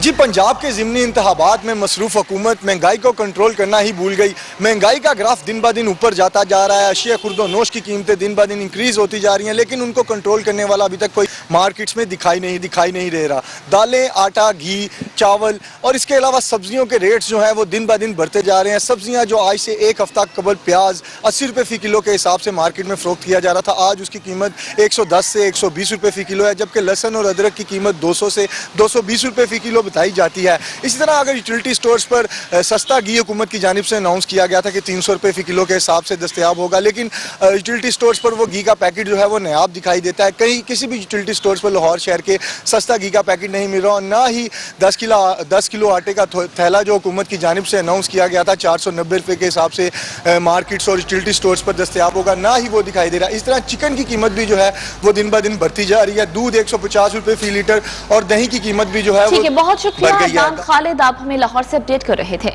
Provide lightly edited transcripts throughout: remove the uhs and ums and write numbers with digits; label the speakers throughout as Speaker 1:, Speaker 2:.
Speaker 1: جی پنجاب کے ضمنی انتخابات میں مصروف حکومت مہنگائی کو کنٹرول کرنا ہی بھول گئی. مہنگائی کا گراف دن بہ دن اوپر جاتا جا رہا ہے. اشیاء خرد و نوش کی قیمتیں دن بہ دن انکریز ہوتی جا رہی ہیں, لیکن ان کو کنٹرول کرنے والا ابھی تک کوئی مارکیٹس میں دکھائی نہیں دے رہا. دالیں, آٹا, گھی, چاول اور اس کے علاوہ سبزیوں کے ریٹس جو ہیں وہ دن بہ دن بڑھتے جا رہے ہیں. سبزیاں جو آج سے ایک ہفتہ قبل پیاز 80 روپے فی کلو کے حساب سے مارکیٹ میں فروخت کیا جا رہا تھا, آج اس کی قیمت 110 سے 120 روپے فی کلو ہے, جبکہ لہسن اور ادرک کی قیمت 200 سے 220 روپے فی کلو بتائی جاتی ہے. اسی طرح اگر یوٹیلٹی سٹورز پر سستا گھی حکومت کی جانب سے اناؤنس کیا گیا تھا کہ 300 روپے فی کلو کے حساب سے دستیاب ہوگا, لیکن یوٹیلٹی سٹورز پر وہ گھی کا پیکٹ جو ہے وہ نایاب دکھائی دیتا ہے. کہیں کسی بھی یوٹیلٹی سٹورز پر لاہور شہر کے سستا گھی کا پیکٹ نہیں مل رہا, اور نہ ہی 10 کلو آٹے کا تھیلا جو حکومت کی جانب سے اناؤنس کیا گیا تھا 490 روپے کے حساب سے مارکیٹس اور یوٹیلٹی سٹورز پر دستیاب ہوگا, نہ ہی وہ دکھائی دے رہا. اس طرح چکن کی قیمت بھی جو ہے وہ دن بہ دن بڑھتی جا رہی ہے. دودھ 150 روپے فی لیٹر اور دہی کی قیمت بھی جو ہے وہ
Speaker 2: بہت شکریہ عدنان خالد, آپ ہمیں لاہور سے اپڈیٹ کر رہے تھے.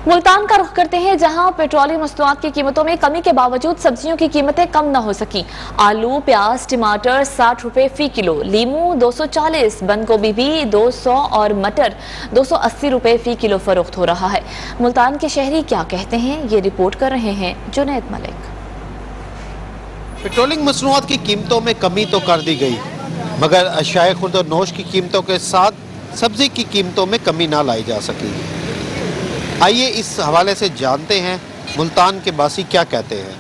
Speaker 2: ملتان کا رخ کرتے ہیں, جہاں پیٹرولیم مصنوعات کی قیمتوں میں کمی کے باوجود سبزیوں کی قیمتیں کم نہ ہو سکیں. آلو, پیاز, ٹماٹر 60 روپے فی کلو, لیمو 240, بند گوبھی بھی 200 اور مٹر 280 روپے فی کلو فروخت ہو رہا ہے. ملتان کے شہری کیا کہتے ہیں, یہ رپورٹ کر رہے ہیں جنید ملک.
Speaker 3: پیٹرولنگ مصنوعات کی قیمتوں میں کمی تو کر دی گئی, مگر اشیاء خرد و نوش کی قیمتوں کے ساتھ سبزی کی قیمتوں میں کمی نہ لائی جا سکی. آئیے اس حوالے سے جانتے ہیں ملتان کے باسی کیا کہتے ہیں.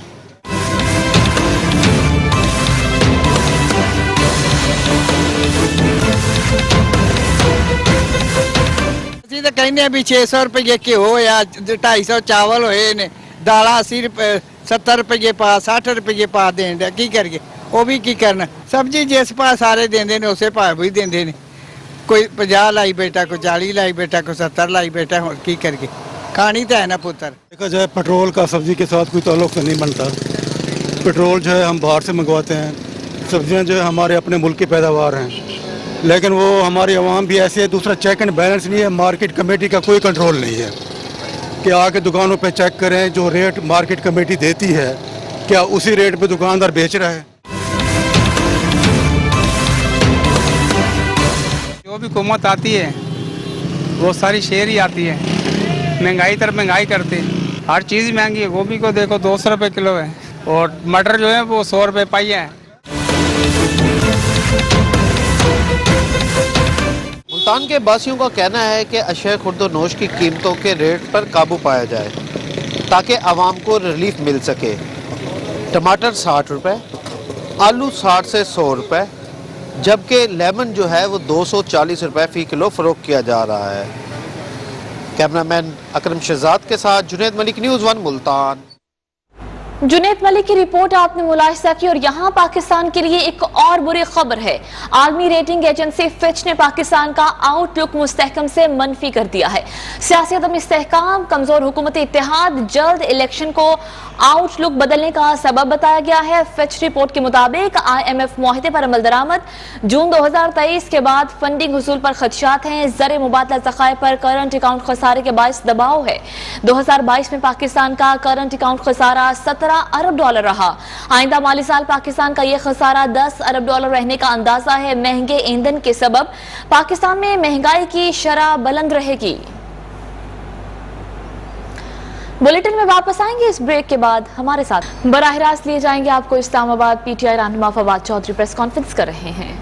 Speaker 4: اسی تو کہنے بھی 600 روپے گھیو یا 250 چاول ہوئے نے, دالا 80 روپے 70 روپے پا 60 روپے پا دین دیا, کی کر کے وہ بھی کی کرنا. سبزی جس پا سارے دیندے نے اسے پا بھی دیندے نے, کوئی 50 لائی بیٹا, کوئی 40 لائی بیٹا, کوئی 70 لائی بیٹا, کی کر کے کھانی تو ہے نا پتر.
Speaker 5: دیکھا جائے پیٹرول کا سبزی کے ساتھ کوئی تعلق نہیں بنتا. پیٹرول جو ہے ہم باہر سے منگواتے ہیں, سبزیاں جو ہے ہمارے اپنے ملک کی پیداوار ہیں, لیکن وہ ہماری عوام بھی ایسے ہے. دوسرا چیک اینڈ بیلنس نہیں ہے, مارکیٹ کمیٹی کا کوئی کنٹرول نہیں ہے کہ آ کے دکانوں پہ چیک کریں جو ریٹ مارکیٹ کمیٹی دیتی ہے کیا اسی ریٹ پہ دکاندار بیچ رہا ہے.
Speaker 6: جو بھی حکومت آتی ہے وہ ساری شہر ہی آتی ہے, مہنگائی طرف مہنگائی کرتے, ہر چیز مہنگی ہے. گوبھی کو دیکھو 200 روپے کلو ہے, اور مٹر جو ہے وہ 100 روپے پائی ہے.
Speaker 3: ملتان کے باسیوں کا کہنا ہے کہ اشیاء خرد و نوش کی قیمتوں کے ریٹ پر قابو پایا جائے تاکہ عوام کو ریلیف مل سکے. ٹماٹر 60 روپے, آلو 60 سے 100 روپے, جبکہ لیمن جو ہے وہ 240 روپے فی کلو فروخت کیا جا رہا ہے. کیمرہ مین اکرم شہزاد کے ساتھ جنید ملک, نیوز 1 ملتان.
Speaker 2: جنید ملک کی رپورٹ آپ نے ملاحظہ کی, اور یہاں پاکستان کے لیے ایک اور بری خبر ہے. عالمی ریٹنگ ایجنسی فچ نے پاکستان کا آؤٹ لک مستحکم سے منفی کر دیا ہے. سیاسی عدم استحکام, کمزور حکومت اتحاد, جلد الیکشن کو آؤٹ لک بدلنے کا سبب بتایا گیا ہے. فچ رپورٹ کے مطابق IMF معاہدے پر عمل درآمد, جون 2023 کے بعد فنڈنگ حصول پر خدشات ہیں, زر مبادلہ ذخائر پر کرنٹ اکاؤنٹ خسارے کے باعث دباؤ ہے. 2022 میں پاکستان کا کرنٹ اکاؤنٹ خسارہ 17 ارب ڈالر رہا. آئندہ مالی سال پاکستان کا یہ خسارہ 10 ارب ڈالر رہنے کا اندازہ ہے. مہنگے ایندھن کے سبب پاکستان میں مہنگائی کی شرح بلند رہے گی. بلیٹن میں واپس آئیں گے اس بریک کے بعد. ہمارے ساتھ براہ راست لیے جائیں گے آپ کو اسلام آباد. PTI رہنما فواد چودھری پریس کانفرنس کر رہے ہیں.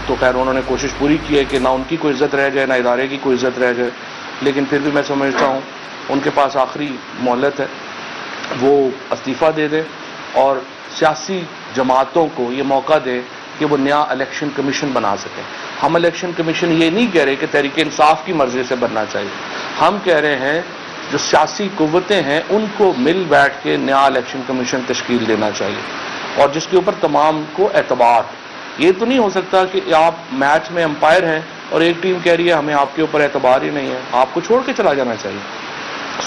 Speaker 7: تو خیر انہوں نے کوشش پوری کی ہے کہ نہ ان کی کوئی عزت رہ جائے نہ ادارے کی کوئی عزت رہ جائے, لیکن پھر بھی میں سمجھتا ہوں ان کے پاس آخری مہلت ہے, وہ استعفیٰ دے دیں اور سیاسی جماعتوں کو یہ موقع دے کہ وہ نیا الیکشن کمیشن بنا سکیں. ہم الیکشن کمیشن یہ نہیں کہہ رہے کہ تحریک انصاف کی مرضی سے بننا چاہیے, ہم کہہ رہے ہیں جو سیاسی قوتیں ہیں ان کو مل بیٹھ کے نیا الیکشن کمیشن تشکیل دینا چاہیے, اور جس کے اوپر تمام کو اعتبار. یہ تو نہیں ہو سکتا کہ آپ میچ میں امپائر ہیں اور ایک ٹیم کہہ رہی ہے ہمیں آپ کے اوپر اعتبار ہی نہیں ہے, آپ کو چھوڑ کے چلا جانا چاہیے.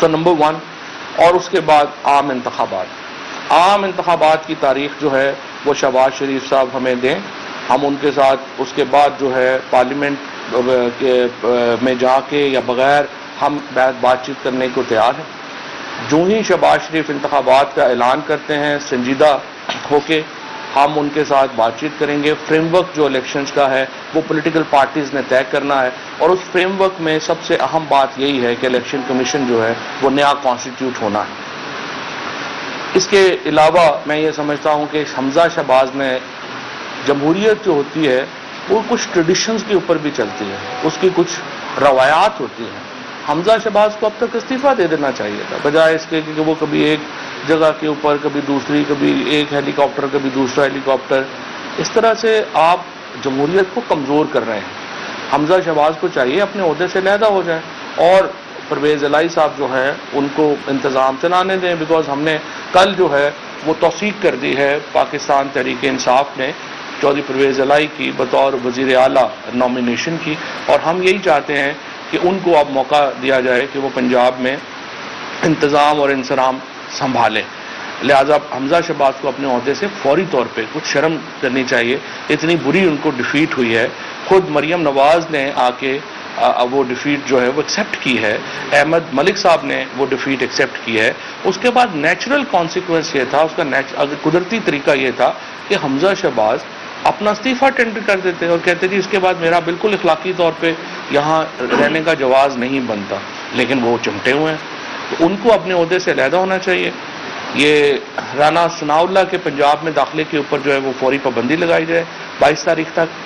Speaker 7: سو نمبر 1, اور اس کے بعد عام انتخابات. عام انتخابات کی تاریخ جو ہے وہ شہباز شریف صاحب ہمیں دیں, ہم ان کے ساتھ اس کے بعد جو ہے پارلیمنٹ میں جا کے یا بغیر ہم بات چیت کرنے کو تیار ہیں. جو ہی شہباز شریف انتخابات کا اعلان کرتے ہیں سنجیدہ ہو کے, ہم ان کے ساتھ بات چیت کریں گے. فریم ورک جو الیکشنز کا ہے وہ پولیٹیکل پارٹیز نے طے کرنا ہے, اور اس فریم ورک میں سب سے اہم بات یہی ہے کہ الیکشن کمیشن جو ہے وہ نیا کانسٹیٹیوٹ ہونا ہے. اس کے علاوہ میں یہ سمجھتا ہوں کہ حمزہ شہباز نے جمہوریت جو ہوتی ہے وہ کچھ ٹریڈیشنز کے اوپر بھی چلتی ہے, اس کی کچھ روایات ہوتی ہیں. حمزہ شہباز کو اب تک استعفیٰ دے دینا چاہیے تھا, بجائے اس کے کہ وہ کبھی ایک جگہ کے اوپر کبھی دوسری, کبھی ایک ہیلی کاپٹر کبھی دوسرا ہیلی کاپٹر, اس طرح سے آپ جمہوریت کو کمزور کر رہے ہیں. حمزہ شہباز کو چاہیے اپنے عہدے سے علیحدہ ہو جائیں, اور پرویز الہی صاحب جو ہیں ان کو انتظام چلانے دیں, بیکاز ہم نے کل جو ہے وہ توثیق کر دی ہے پاکستان تحریک انصاف نے چودھری پرویز الہی کی بطور وزیر اعلیٰ نامینیشن کی, اور ہم یہی چاہتے ہیں کہ ان کو اب موقع دیا جائے کہ وہ پنجاب میں انتظام اور انصرام سنبھالے. لہٰذا حمزہ شہباز کو اپنے عہدے سے فوری طور پہ کچھ شرم کرنی چاہیے, اتنی بری ان کو ڈیفیٹ ہوئی ہے. خود مریم نواز نے آ کے وہ ڈیفیٹ جو ہے وہ ایکسیپٹ کی ہے, احمد ملک صاحب نے وہ ڈیفیٹ ایکسیپٹ کی ہے. اس کے بعد نیچرل کانسیکوینس یہ تھا, اس کا قدرتی طریقہ یہ تھا کہ حمزہ شہباز اپنا استعفیٰ ٹینڈر کر دیتے اور کہتے جی اس کے بعد میرا بالکل اخلاقی طور پہ یہاں رہنے کا جواز نہیں بنتا, لیکن وہ چمٹے ہوئے ہیں, تو ان کو اپنے عہدے سے علیحدہ ہونا چاہیے. یہ رانا ثناء اللہ کے پنجاب میں داخلے کے اوپر جو ہے وہ فوری پابندی لگائی جائے 22 تاریخ تک.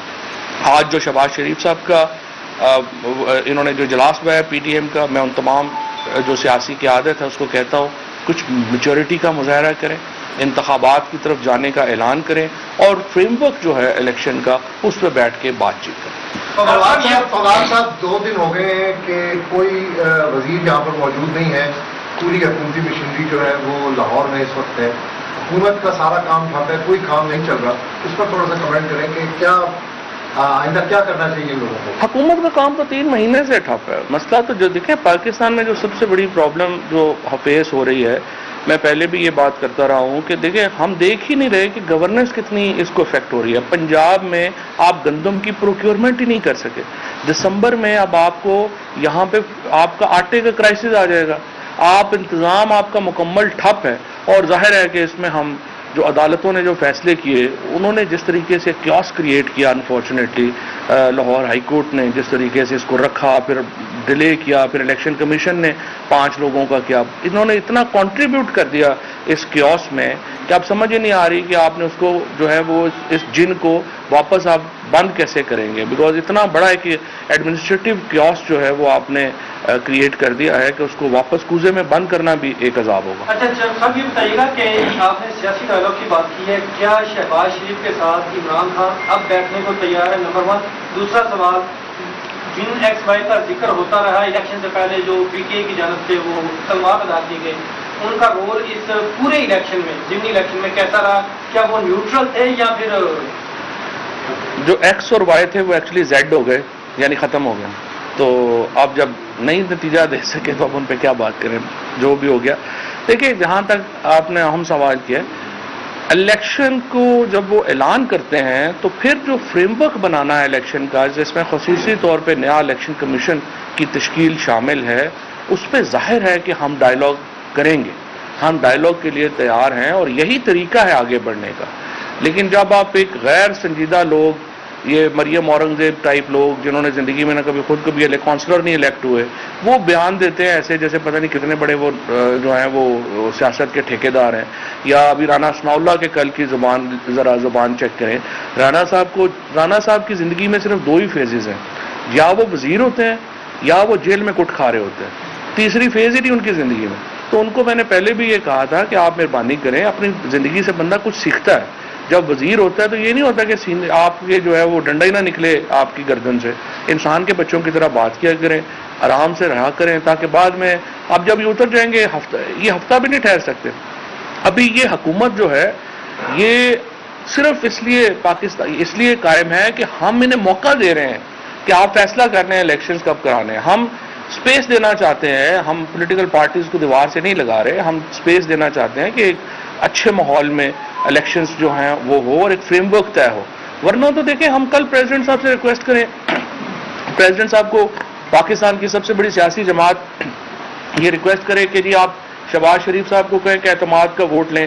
Speaker 7: آج جو شہباز شریف صاحب کا انہوں نے جو اجلاس ہوا ہے پی ٹی ایم کا, میں ان تمام جو سیاسی قیادت ہے اس کو کہتا ہوں کچھ میچورٹی کا مظاہرہ کریں, انتخابات کی طرف جانے کا اعلان کریں, اور فریم ورک جو ہے الیکشن کا اس پہ بیٹھ کے بات چیت کریں.
Speaker 8: فواد صاحب 2 دن ہو گئے ہیں کہ کوئی وزیر یہاں پر موجود نہیں ہے, پوری حکومتی مشینری جو ہے وہ لاہور میں اس وقت ہے, حکومت کا سارا کام ٹھپ ہے, کوئی کام نہیں چل رہا. اس پر تھوڑا سا کمنٹ کریں کہ کیا آئندہ کیا کرنا چاہیے لوگوں کو.
Speaker 7: حکومت کا کام تو 3 مہینے سے ٹھپ ہے. مسئلہ تو جو دیکھیں پاکستان میں جو سب سے بڑی پرابلم جو فیس ہو رہی ہے, میں پہلے بھی یہ بات کرتا رہا ہوں کہ دیکھیں ہم دیکھ ہی نہیں رہے کہ گورننس کتنی اس کو افیکٹ ہو رہی ہے. پنجاب میں آپ گندم کی پروکیورمنٹ ہی نہیں کر سکے. دسمبر میں اب آپ کو یہاں پہ آپ کا آٹے کا کرائسس آ جائے گا, آپ انتظام آپ کا مکمل ٹھپ ہے. اور ظاہر ہے کہ اس میں ہم جو عدالتوں نے جو فیصلے کیے, انہوں نے جس طریقے سے کیوس کریٹ کیا, انفارچونیٹلی لاہور ہائی کورٹ نے جس طریقے سے اس کو رکھا, پھر ڈیلے کیا, پھر الیکشن کمیشن نے 5 لوگوں کا کیا, انہوں نے اتنا کنٹریبیوٹ کر دیا اس کیوس میں کہ اب سمجھ ہی نہیں آ رہی کہ آپ نے اس کو جو ہے وہ اس جن کو واپس آپ بند کیسے کریں گے, بیکاز اتنا بڑا ہے کہ ایڈمنسٹریٹو کیوس جو ہے وہ آپ نے کریٹ کر دیا ہے کہ اس کو واپس کوزے میں بند کرنا بھی ایک عذاب ہوگا.
Speaker 9: اچھا صاحب یہ بتائیے گا کہ آپ نے سیاسی ڈائلاگ کی بات کی ہے, کیا شہباز شریف کے ساتھ عمران خان اب بیٹھنے کو تیار ہے؟ نمبر 1. دوسرا سوال, جن ایکس وائی کا ذکر ہوتا رہا الیکشن سے پہلے جو پی ٹی آئی کی جانب سے وہ سلمات ادا کی گئی, ان کا رول اس پورے الیکشن میں ضمنی الیکشن میں کیسا رہا؟ کیا وہ نیوٹرل تھے یا پھر
Speaker 7: جو ایکس اور وائی تھے وہ ایکچولی زیڈ ہو گئے, یعنی ختم ہو گئے. تو اب جب نئی نتیجہ دے سکے تو اب ان پہ کیا بات کریں, جو بھی ہو گیا. دیکھیے جہاں تک آپ نے اہم سوال کیا, الیکشن کو جب وہ اعلان کرتے ہیں تو پھر جو فریم ورک بنانا ہے الیکشن کا, جس میں خصوصی طور پہ نیا الیکشن کمیشن کی تشکیل شامل ہے, اس پہ ظاہر ہے کہ ہم ڈائلاگ کریں گے, ہم ڈائلاگ کے لیے تیار ہیں اور یہی طریقہ ہے آگے بڑھنے کا. لیکن جب آپ ایک غیر سنجیدہ لوگ, یہ مریم اورنگزیب ٹائپ لوگ جنہوں نے زندگی میں نہ کبھی خود کبھی کونسلر نہیں الیکٹ ہوئے, وہ بیان دیتے ہیں ایسے جیسے پتہ نہیں کتنے بڑے وہ جو ہیں وہ سیاست کے ٹھیکیدار ہیں. یا ابھی رانا ثناء اللہ کے کل کی ذرا زبان چیک کریں. رانا صاحب کی زندگی میں صرف 2 ہی فیزز ہیں, یا وہ وزیر ہوتے ہیں یا وہ جیل میں کٹ کھا رہے ہوتے ہیں, تیسری فیز ہی نہیں ان کی زندگی میں. تو ان کو میں نے پہلے بھی یہ کہا تھا کہ آپ مہربانی کریں, اپنی زندگی سے بندہ کچھ سیکھتا ہے. جب وزیر ہوتا ہے تو یہ نہیں ہوتا کہ آپ کے جو ہے وہ ڈنڈا ہی نہ نکلے آپ کی گردن سے. انسان کے بچوں کی طرح بات کیا کریں, آرام سے رہا کریں, تاکہ بعد میں اب جب یہ اتر جائیں گے یہ ہفتہ بھی نہیں ٹھہر سکتے. ابھی یہ حکومت جو ہے یہ صرف اس لیے قائم ہے کہ ہم انہیں موقع دے رہے ہیں کہ آپ فیصلہ کرنے ہیں الیکشنز کب کرانے ہیں. ہم سپیس دینا چاہتے ہیں, ہم پولیٹیکل پارٹیز کو دیوار سے نہیں لگا رہے, ہم سپیس دینا چاہتے ہیں کہ ایک اچھے ماحول میں الیکشنز جو ہیں وہ ہو اور ایک فریم ورک طے ہو. ورنہ تو دیکھیں ہم کل پریزیڈنٹ صاحب سے ریکویسٹ کریں, پریزیڈنٹ صاحب کو پاکستان کی سب سے بڑی سیاسی جماعت یہ ریکویسٹ کرے کہ جی آپ شہباز شریف صاحب کو کہیں کہ اعتماد کا ووٹ لیں,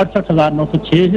Speaker 10: 68,906